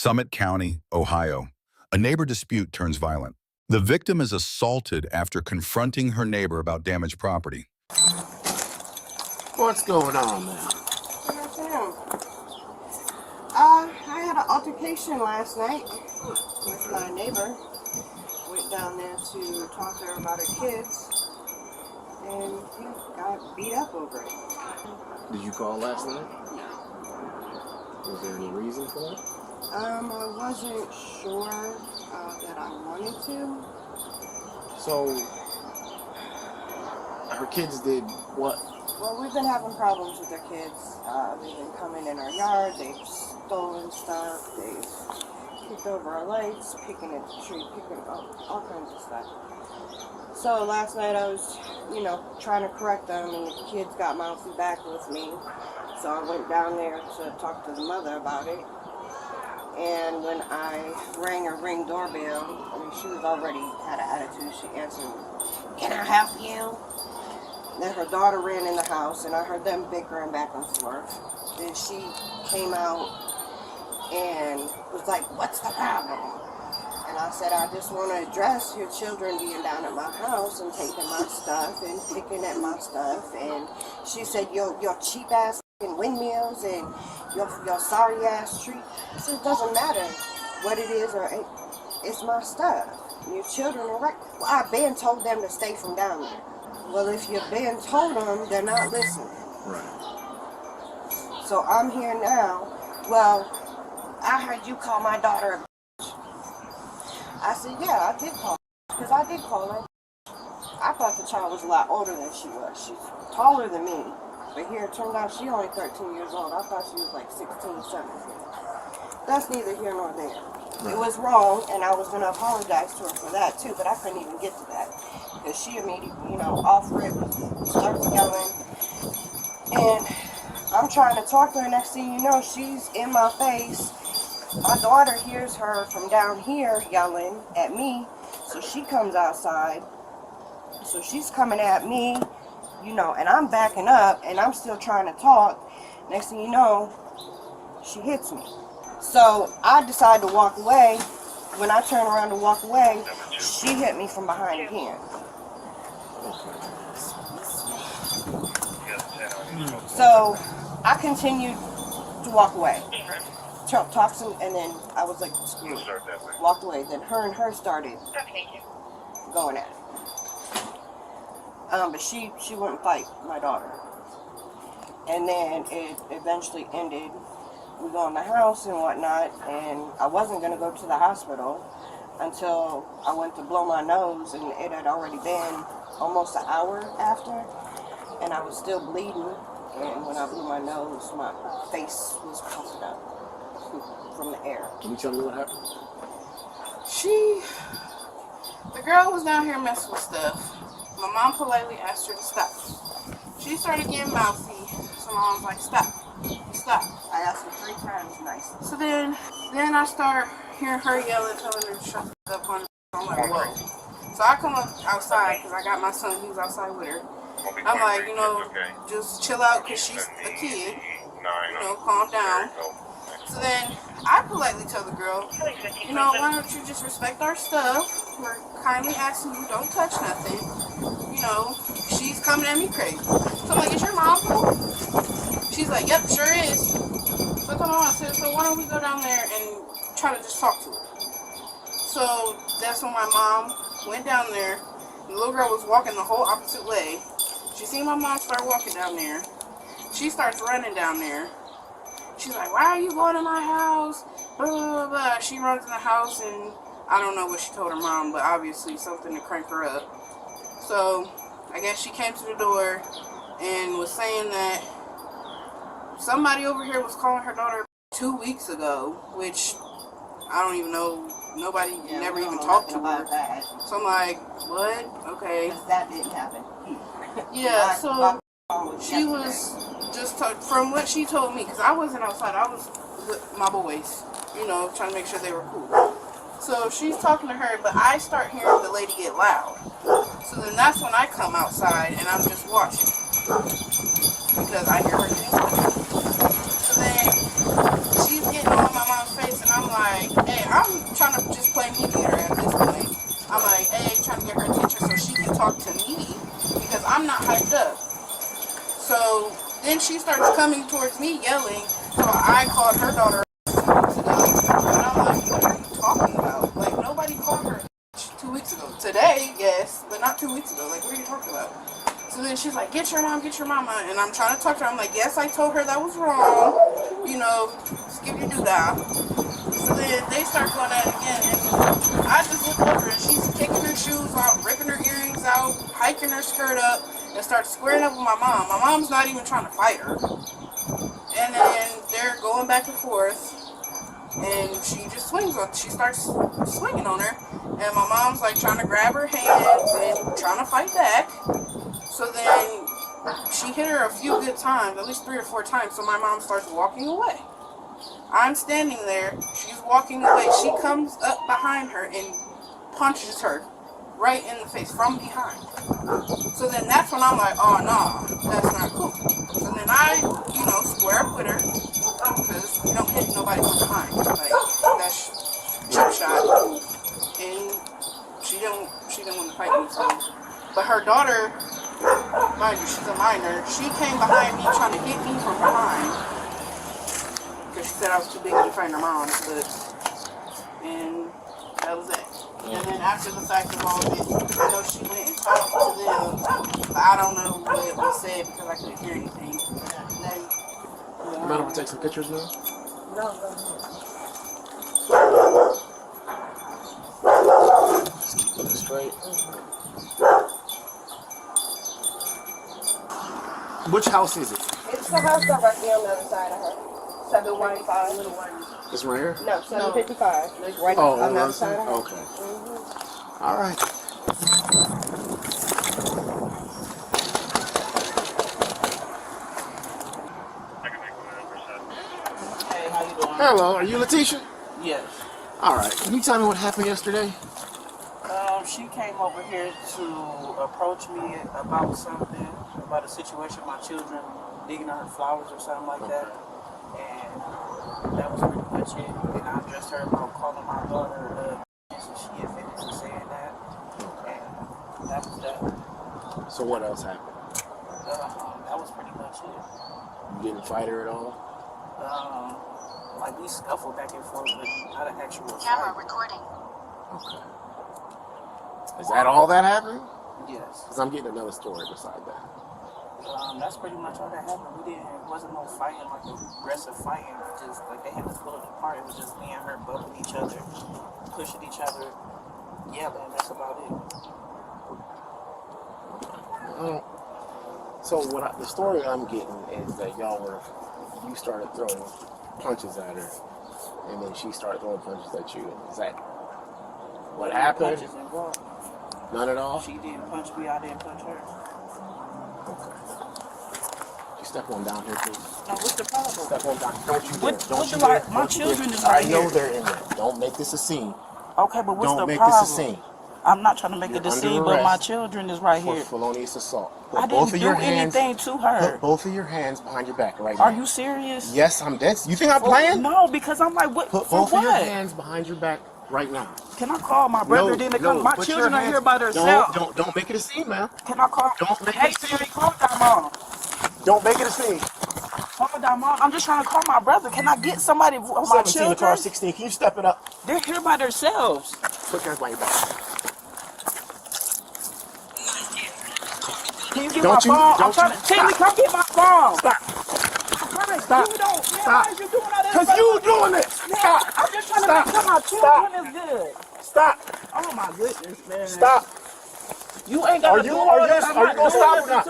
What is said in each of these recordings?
Summit County, Ohio. A neighbor dispute turns violent. The victim is assaulted after confronting her neighbor about damaged property. What's going on now? Good afternoon. I had an altercation last night with my neighbor. Went down there to talk to her about her kids, and he got beat up over it. Did you call last night? No. Was there any reason for that? I wasn't sure that I wanted to. So, her kids did what? Well, we've been having problems with their kids. They've been coming in our yard, they've stolen stuff, they've kicked over our lights, picking at the tree, picking up all kinds of stuff. So last night I was, trying to correct them, and the kids got mouthy back with me. So I went down there to talk to the mother about it. And when I rang her ring doorbell, she was already had an attitude. She answered, "Can I help you?" Then her daughter ran in the house, and I heard them bickering back and forth. Then she came out and was like, "What's the problem?" And I said, "I just want to address your children being down at my house and taking my stuff and picking at my stuff." And she said, your cheap ass windmills and your sorry ass tree. I said, "It doesn't matter what it is, or it's my stuff. Your children are right." Well, I've been told them to stay from down there. Well, if you've been told them, they're not listening. Right. So I'm here now. "Well, I heard you call my daughter a bitch." I said, "Yeah, I did call her, because I did call her. I thought the child was a lot older than she was. She's taller than me. But here it turned out she only 13 years old. I thought she was like 16, 17. That's neither here nor there. Right. It was wrong, and I was going to apologize to her for that too, but I couldn't even get to that. Because she immediately, off rip, starts yelling. And I'm trying to talk to her. Next thing you know, she's in my face. My daughter hears her from down here yelling at me. So she comes outside. So she's coming at me, and I'm backing up, and I'm still trying to talk. Next thing you know, she hits me. So I decide to walk away. When I turn around to walk away, she hit me from behind again. So I continued to walk away. Talked to him, and then I was like, screw it. Walked away. Then her and her started going at it. But she wouldn't fight my daughter. And then it eventually ended. We go in the house and whatnot, and I wasn't going to go to the hospital until I went to blow my nose, and it had already been almost an hour after, and I was still bleeding. And when I blew my nose, my face was puffed up from the air. Can you tell me what happened? The girl was down here messing with stuff. My mom politely asked her to stop. She started getting mouthy, so my mom's like, "Stop, stop." I asked her 3 times nice. So then I start hearing her yelling, telling her to shut the up on. I'm like, whoa. So I come up outside, because I got my son, he was outside with her. I'm like, just chill out, because she's a kid. Calm down. So then I politely tell the girl, why don't you just respect our stuff? We're kindly asking you, don't touch nothing. She's coming at me crazy. So I'm like, "Is your mom cool?" She's like, "Yep, sure is." So I told my mom, I said, "So why don't we go down there and try to just talk to her?" So that's when my mom went down there. The little girl was walking the whole opposite way. She seen my mom start walking down there. She starts running down there. She's like, "Why are you going to my house?" Blah, blah, blah. She runs in the house, and I don't know what she told her mom, but obviously something to crank her up. So I guess she came to the door and was saying that somebody over here was calling her daughter 2 weeks ago, which I don't even know. Nobody never even talked to her. That. So I'm like, what? Okay. That didn't happen. Yeah, so she was just, from what she told me, because I wasn't outside, I was with my boys, trying to make sure they were cool. So she's talking to her, but I start hearing the lady get loud. So then that's when I come outside, and I'm just watching, because I hear her getting loud. So then she's getting on my mom's face, and I'm like, hey, I'm trying to just play mediator at this point. I'm like, hey, trying to get her attention so she can talk to me because I'm not hyped up. So then she starts coming towards me yelling. So I called her daughter 2 weeks ago. And I'm like, what are you talking about? Like, nobody called her 2 weeks ago. Today, yes, but not 2 weeks ago. Like, what are you talking about? So then she's like, get your mom, get your mama. And I'm trying to talk to her. I'm like, yes, I told her that was wrong. You know, skip your doodah. So then they start going at it again. And I just look over and she's kicking her shoes out, ripping her earrings out, hiking her skirt up, and starts squaring up with my mom. My mom's not even trying to fight her. And then they're going back and forth. And she just she starts swinging on her. And my mom's like trying to grab her hands and trying to fight back. So then she hit her a few good times, at least 3 or 4 times, so my mom starts walking away. I'm standing there, she's walking away, she comes up behind her and punches her right in the face from behind. So then that's when I'm like, oh no, that's not cool. So then I, square up with her, because you don't hit nobody from behind. Like, that's chip shot. And she didn't want to fight me, so. But her daughter, mind you, she's a minor. She came behind me trying to hit me from behind. Because she said I was too big to defend her mom. And that was it. And then after the fact of all of it, I know she went and talked to them. But I don't know what was said because I couldn't hear anything. And then, You mind if we take some pictures now? No. Just keep it straight. Which house is it? It's the house directly on the other side of her. 755. Little one. This one here? No, 755. Like right Oh, on the other side of her. Okay. All right. Hey, how you doing? Hello, are you Letitia? Yes. All right. Can you tell me what happened yesterday? She came over here to approach me about something, about a situation with my children digging on her flowers or something like that. And that was pretty much it. And I addressed her about calling my daughter so she admitted to saying that. And that was that. So what else happened? That was pretty much it. You didn't fight her at all? Like we scuffled back and forth, but not an actual Camera fight. recording. Okay. Is that all that happened? Yes. Because I'm getting another story beside that. That's pretty much all that happened. It wasn't no fighting, like aggressive fighting. Just like they had to pull it apart. It was just me and her bumping each other, pushing each other, yelling. That's about it. So the story I'm getting is that you started throwing punches at her, and then she started throwing punches at you. Is that what happened? Punches involved. None at all? She didn't punch me. I didn't punch her. Okay. You step on down here, please. Now, what's the problem? Step on down. Don't you What- dare. Don't what you do I- dare. my Don't you children dare. is right I know here. they're in there. Don't make this a scene. Okay, but what's Don't the make problem? this a scene. I'm not trying to make You're a scene, under but my arrest children is right for here. felonious assault. I didn't do anything to her. Put both of your hands behind your back right now. Are you serious? Yes, I'm dead. You think I'm playing? No, because I'm like, what? Put For both of your what? hands behind your back right now. Can I call my brother? Then they come. My put your children are hands- here by themselves. Don't make it a scene, man. Can I call? Don't make Hey it a scene. Siri, call down mom. Don't make it a scene. Call down mom. I'm just trying to call my brother. Can I get somebody of my 17 to car children? 16. Can you step it up? They're here by themselves. Put your hands behind your back. Can you get Don't my you- phone? I'm don't trying you- to. Timmy, come get my phone. Stop. Stop. You don't. Man, Stop. why is you doing all that? Because you doing it. Stop. I'm just trying to Stop. make sure my children is good. Stop. Oh my goodness, man. Stop. You ain't got Are you gonna stop or not?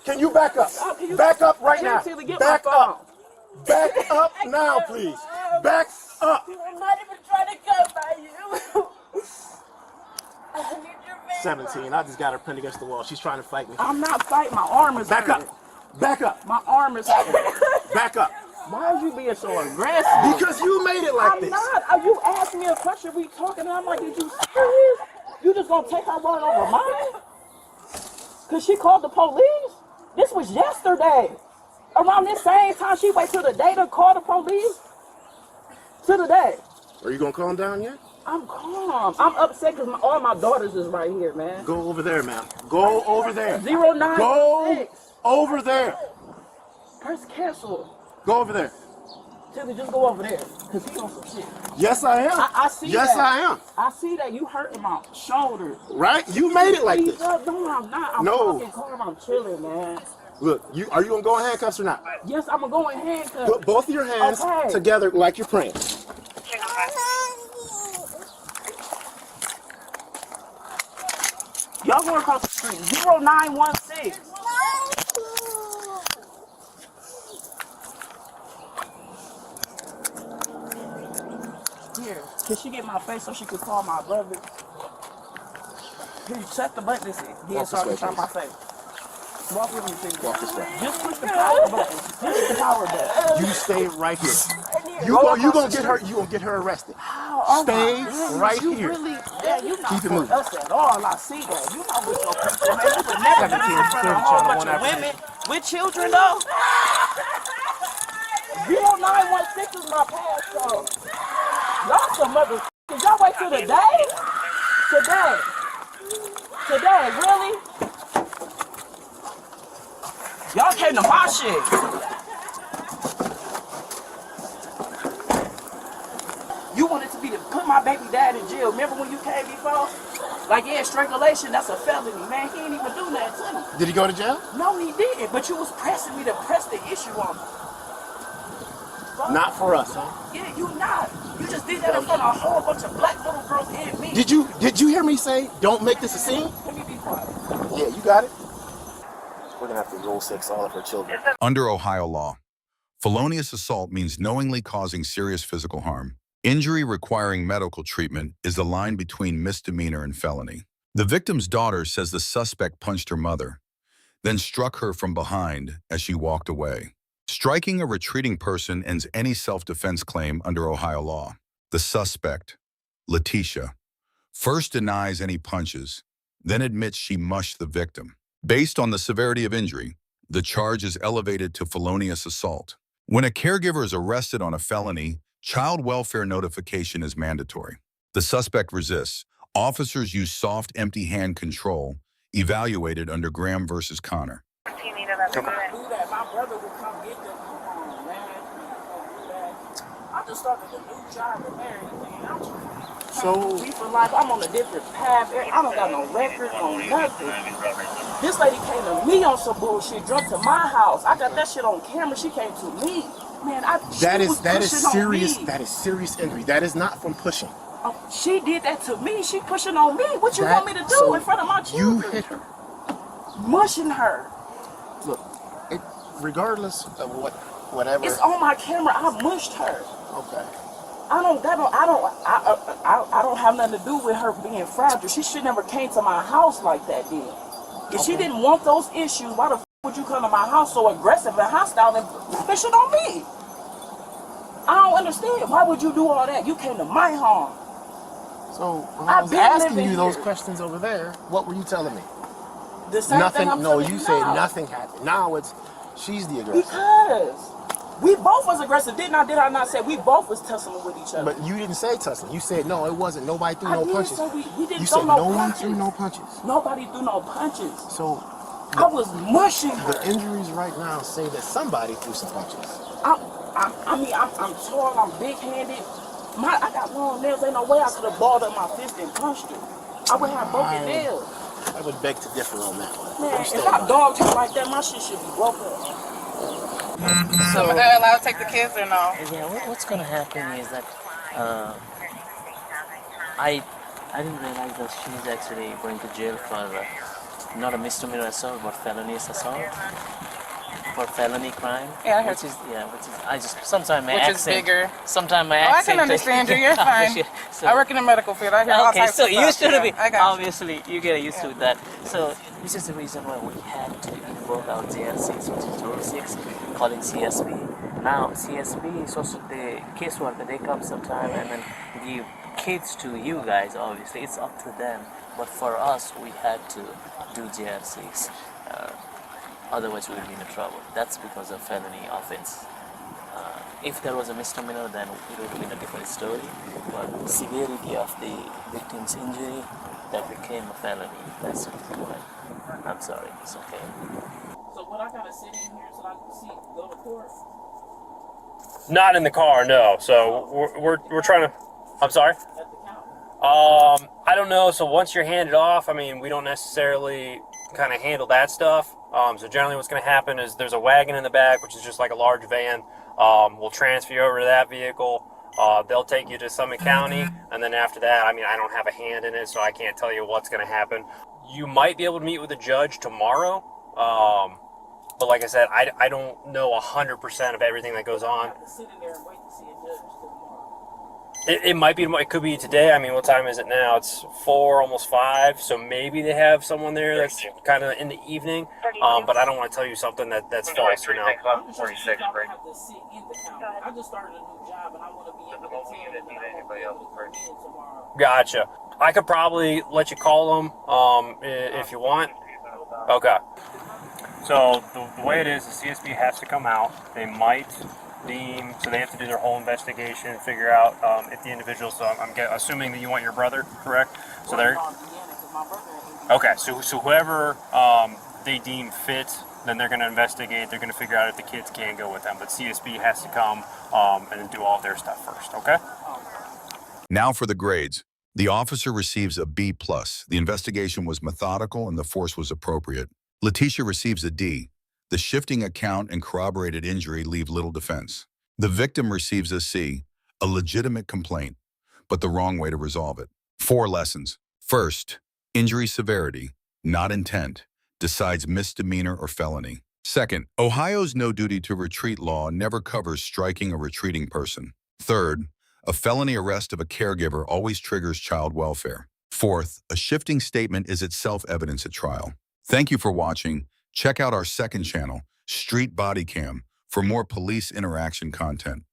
Can you back up? Back up right now. Back up. Back up now, please. Back up. I'm not even trying to go by you. I need your favor. 17. I just got her pinned against the wall. She's trying to fight me. I'm not fighting. My arm is Back hurt. up. Back up. My arm is hurt. Back up. Why are you being so aggressive? Because you made it like I'm this. not. Are you asking me a question? We talking? And I'm like, is you serious? You just gonna take her word over mine? Cause she called the police? This was yesterday. Around this same time, she wait till the day to call the police? To the day. Are you gonna calm down yet? I'm calm. I'm upset because all my daughters is right here, man. Go over there, ma'am. Go over there. 0916. Go over there. Press cancel. Go over there. Tilly, just go over there. Because he on some shit. Yes, I am. I see yes, that. I am. I see that. You hurting my shoulder. Right? You made it like this. No, I'm not. I'm fucking calm. I'm chilling, man. Look, are you going to go in handcuffs or not? Yes, I'm going to go in handcuffs. Put both of your hands together like you're praying. Y'all going across the street. 0916. Here, can she get my face so she could call my brother? Here, check the button. Here, so I can shot my face. Walk with me, please. Walk this way. Just push the power button. Push the power button. You stay right here. You gonna get her. You gonna get her arrested. Stay right here. You not keep it moving. Us at all. I see that. You know what your people, man. You would never do this in front of a whole bunch of women with children, though. 0916 is my passcode. Y'all some motherfuckers. Y'all wait till the day? Today, really? Y'all came to my shit. You wanted to be to put my baby dad in jail. Remember when you came before? Like, yeah, strangulation, that's a felony. Man, he ain't even do that to me. Did he go to jail? No, he didn't. But you was pressing me to press the issue on him. Not for us, huh? Yeah, you not. You just did that in front of a whole bunch of black little girls and me. Did you hear me say, don't make this a scene? Let me be quiet. Yeah, you got it. We're gonna have to roll 6 all of her children. Under Ohio law, felonious assault means knowingly causing serious physical harm. Injury requiring medical treatment is the line between misdemeanor and felony. The victim's daughter says the suspect punched her mother, then struck her from behind as she walked away. Striking a retreating person ends any self-defense claim under Ohio law. The suspect, Letitia, first denies any punches, then admits she mushed the victim. Based on the severity of injury, the charge is elevated to felonious assault. When a caregiver is arrested on a felony, child welfare notification is mandatory. The suspect resists. Officers use soft, empty hand control, evaluated under Graham versus Connor. Come on. My brother would come get them. Come on, man. I just started a new job and everything. So for life, I'm on a different path. I don't got no record, no nothing. This lady came to me on some bullshit, drunk to my house. I got that shit on camera. She came to me. Man, that is serious. That is serious injury. That is not from pushing. Oh, she did that to me. She pushing on me. What you want me to do in front of my children? You hit her. Mushing her. Look, regardless of whatever. It's on my camera. I mushed her. Okay. I don't have nothing to do with her being fragile. She should never came to my house like that then. If she didn't want those issues, why the f would you come to my house so aggressive and hostile and push it on me? I don't understand. Why would you do all that? You came to my home. So when I was asking you those questions over there, what were you telling me? The same nothing. Thing I'm no, you you said now. Nothing happened. Now she's the aggressor. Because we both was aggressive. Did I not say we both was tussling with each other? But you didn't say tussling. You said no, it wasn't. Nobody threw no punches. We didn't you throw said no no one punches. threw no punches. Nobody threw no punches. So I was mushing her. The injuries right now say that somebody threw some punches. I'm tall. I'm big-handed. I got long nails. Ain't no way I could have balled up my fist and punched her. I would have broken nails. I would beg to differ on that one. Man, if I dogged her like that, my shit should be broken. So are they allowed to take the kids or no? Yeah, what's going to happen is that I didn't realize that she's actually going to jail for not a misdemeanor assault, but felonious assault. For felony crime. Yeah, I heard. Which is sometimes my Which accent. is bigger. Sometimes my I accent. can understand you. You're fine. So, I work in the medical field. I hear all okay, types so of you stuff. should be. I got Obviously, you get used to that. So this is the reason why we had to invoke our JLCs, which is Rule 6, calling CSP. Now CSP is also the caseworker. They come sometime and then give kids to you guys. Obviously, it's up to them. But for us, we had to do JLCs. Otherwise, we would be in trouble. That's because of felony offense. If there was a misdemeanor, then it would have been a different story. But the severity of the victim's injury, that became a felony. That's why. I'm sorry. It's okay. So what I gotta sit in here so I can see go to court? Not in the car, no. So we're trying to. I'm sorry. At the counter. I don't know. So once you're handed off, I mean, we don't necessarily kind of handle that stuff. So generally, what's going to happen is there's a wagon in the back, which is just like a large van. We'll transfer you over to that vehicle. They'll take you to Summit County, and then after that, I mean, I don't have a hand in it, so I can't tell you what's going to happen. You might be able to meet with a judge tomorrow, but like I said, I don't know 100% of everything that goes on. I have to sit in there and wait to see a judge till tomorrow. It might be, it could be today. I mean, what time is it now? It's 4, almost 5, so maybe they have someone there that's kind of in the evening, but I don't want to tell you something that's false, you know. I have to sit in the counter. I just started a new job and I want to be able to tell them that I won't be able to come in tomorrow. Gotcha. I could probably let you call them if you want. Okay. So the way it is, the CSB has to come out. They might deem, so they have to do their whole investigation and figure out if the individual, so I'm assuming that you want your brother, correct? So they're, okay, so whoever they deem fit, then they're going to investigate, they're going to figure out if the kids can go with them, but CSB has to come and do all their stuff first, okay? Now for the grades. The officer receives a B+. The investigation was methodical and the force was appropriate. Letitia receives a D. The shifting account and corroborated injury leave little defense. The victim receives a C, a legitimate complaint, but the wrong way to resolve it. 4 lessons. First, injury severity, not intent, decides misdemeanor or felony. Second, Ohio's no duty to retreat law never covers striking a retreating person. Third, a felony arrest of a caregiver always triggers child welfare. Fourth, a shifting statement is itself evidence at trial. Thank you for watching. Check out our second channel, Street Bodycam, for more police interaction content.